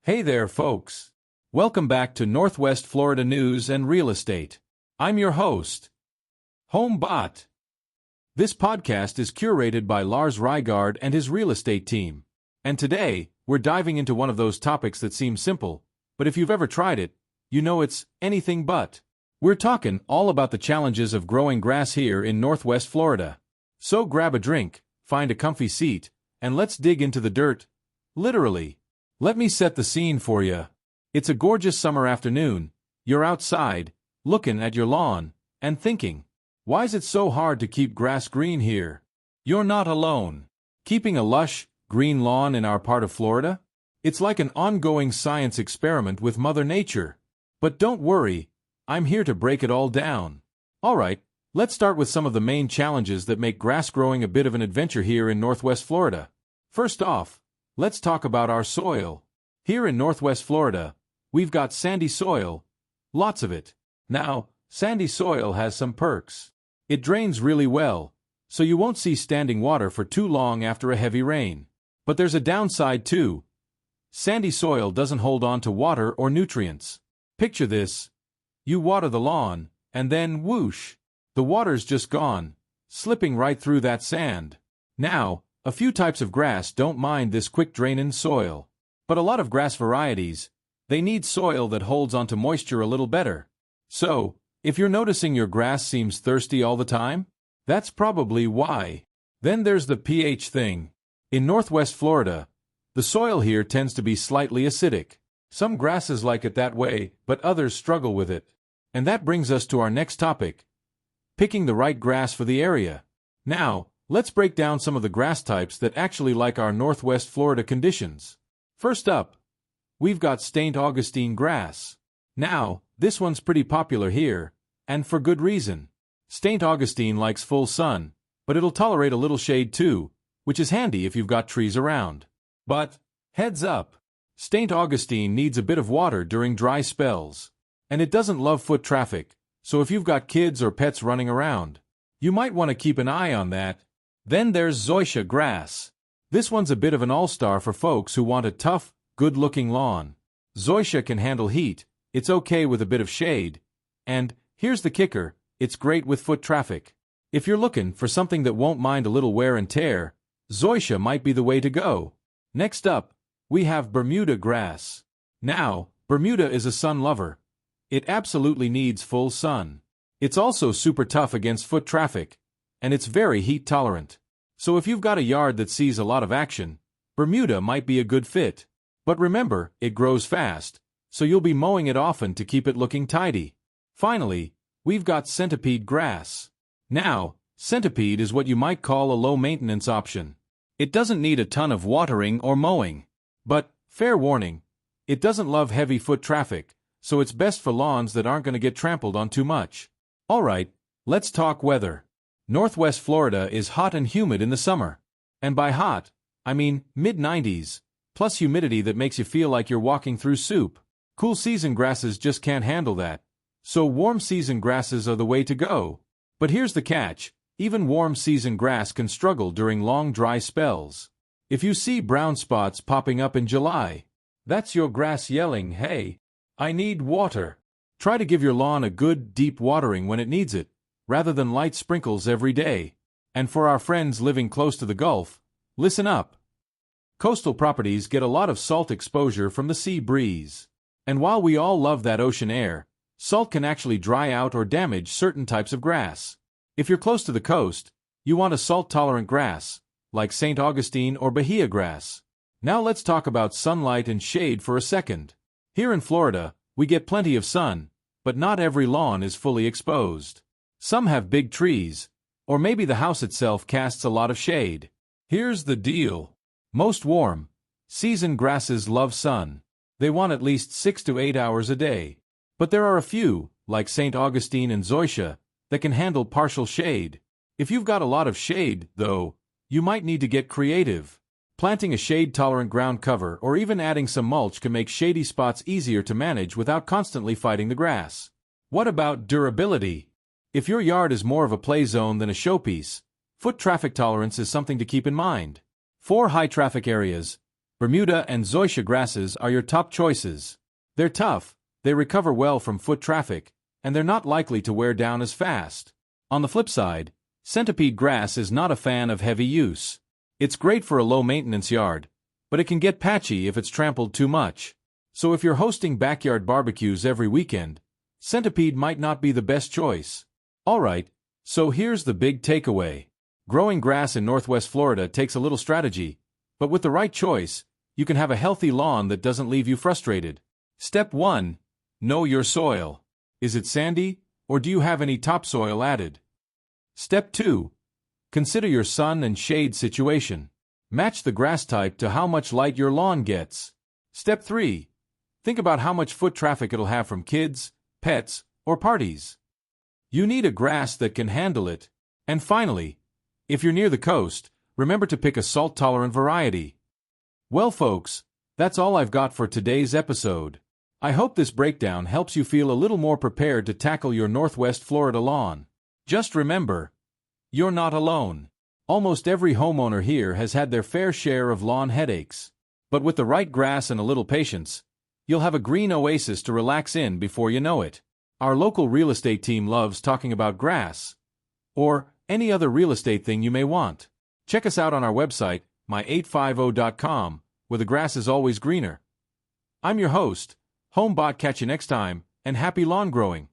Hey there, folks. Welcome back to Northwest Florida News and Real Estate. I'm your host, HomeBot. This podcast is curated by Lars Rygaard and his real estate team. And today, we're diving into one of those topics that seems simple, but if you've ever tried it, you know it's anything but. We're talking all about the challenges of growing grass here in Northwest Florida. So grab a drink, find a comfy seat, and let's dig into the dirt, literally. Let me set the scene for you. It's a gorgeous summer afternoon. You're outside, looking at your lawn, and thinking, why is it so hard to keep grass green here? You're not alone. Keeping a lush, green lawn in our part of Florida? It's like an ongoing science experiment with Mother Nature. But don't worry, I'm here to break it all down. Alright, let's start with some of the main challenges that make grass growing a bit of an adventure here in Northwest Florida. First off, let's talk about our soil. Here in Northwest Florida, we've got sandy soil, lots of it. Now, sandy soil has some perks. It drains really well, so you won't see standing water for too long after a heavy rain. But there's a downside too. Sandy soil doesn't hold on to water or nutrients. Picture this. You water the lawn, and then whoosh, the water's just gone, slipping right through that sand. Now, a few types of grass don't mind this quick drain-in soil. But a lot of grass varieties, they need soil that holds onto moisture a little better. So, if you're noticing your grass seems thirsty all the time, that's probably why. Then there's the pH thing. In Northwest Florida, the soil here tends to be slightly acidic. Some grasses like it that way, but others struggle with it. And that brings us to our next topic, picking the right grass for the area. Now, let's break down some of the grass types that actually like our Northwest Florida conditions. First up, we've got St. Augustine grass. Now, this one's pretty popular here, and for good reason. St. Augustine likes full sun, but it'll tolerate a little shade too, which is handy if you've got trees around. But, heads up, St. Augustine needs a bit of water during dry spells. And it doesn't love foot traffic, so if you've got kids or pets running around, you might want to keep an eye on that. Then there's zoysia grass. This one's a bit of an all-star for folks who want a tough, good-looking lawn. Zoysia can handle heat, it's okay with a bit of shade, and, here's the kicker, it's great with foot traffic. If you're looking for something that won't mind a little wear and tear, zoysia might be the way to go. Next up, we have Bermuda grass. Now, Bermuda is a sun lover. It absolutely needs full sun. It's also super tough against foot traffic, and it's very heat tolerant. So if you've got a yard that sees a lot of action, Bermuda might be a good fit. But remember, it grows fast, so you'll be mowing it often to keep it looking tidy. Finally, we've got centipede grass. Now, centipede is what you might call a low-maintenance option. It doesn't need a ton of watering or mowing. But, fair warning, it doesn't love heavy foot traffic, so it's best for lawns that aren't going to get trampled on too much. Alright, let's talk weather. Northwest Florida is hot and humid in the summer. And by hot, I mean mid-90s, plus humidity that makes you feel like you're walking through soup. Cool season grasses just can't handle that. So warm season grasses are the way to go. But here's the catch, even warm season grass can struggle during long dry spells. If you see brown spots popping up in July, that's your grass yelling, hey, I need water. Try to give your lawn a good, deep watering when it needs it, rather than light sprinkles every day. And for our friends living close to the Gulf, listen up. Coastal properties get a lot of salt exposure from the sea breeze. And while we all love that ocean air, salt can actually dry out or damage certain types of grass. If you're close to the coast, you want a salt-tolerant grass, like St. Augustine or Bahia grass. Now let's talk about sunlight and shade for a second. Here in Florida, we get plenty of sun, but not every lawn is fully exposed. Some have big trees, or maybe the house itself casts a lot of shade. Here's the deal. Most warm season grasses love sun. They want at least 6 to 8 hours a day. But there are a few, like St. Augustine and zoysia, that can handle partial shade. If you've got a lot of shade, though, you might need to get creative. Planting a shade-tolerant ground cover or even adding some mulch can make shady spots easier to manage without constantly fighting the grass. What about durability? If your yard is more of a play zone than a showpiece, foot traffic tolerance is something to keep in mind. For high-traffic areas, Bermuda and zoysia grasses are your top choices. They're tough, they recover well from foot traffic, and they're not likely to wear down as fast. On the flip side, centipede grass is not a fan of heavy use. It's great for a low-maintenance yard, but it can get patchy if it's trampled too much. So if you're hosting backyard barbecues every weekend, centipede might not be the best choice. Alright, so here's the big takeaway. Growing grass in Northwest Florida takes a little strategy, but with the right choice, you can have a healthy lawn that doesn't leave you frustrated. Step 1. Know your soil. Is it sandy, or do you have any topsoil added? Step 2. Consider your sun and shade situation. Match the grass type to how much light your lawn gets. Step 3. Think about how much foot traffic it'll have from kids, pets, or parties. You need a grass that can handle it. And finally, if you're near the coast, remember to pick a salt-tolerant variety. Well, folks, that's all I've got for today's episode. I hope this breakdown helps you feel a little more prepared to tackle your Northwest Florida lawn. Just remember, you're not alone. Almost every homeowner here has had their fair share of lawn headaches. But with the right grass and a little patience, you'll have a green oasis to relax in before you know it. Our local real estate team loves talking about grass, or any other real estate thing you may want. Check us out on our website, my850.com, where the grass is always greener. I'm your host, HomeBot. Catch you next time, and happy lawn growing.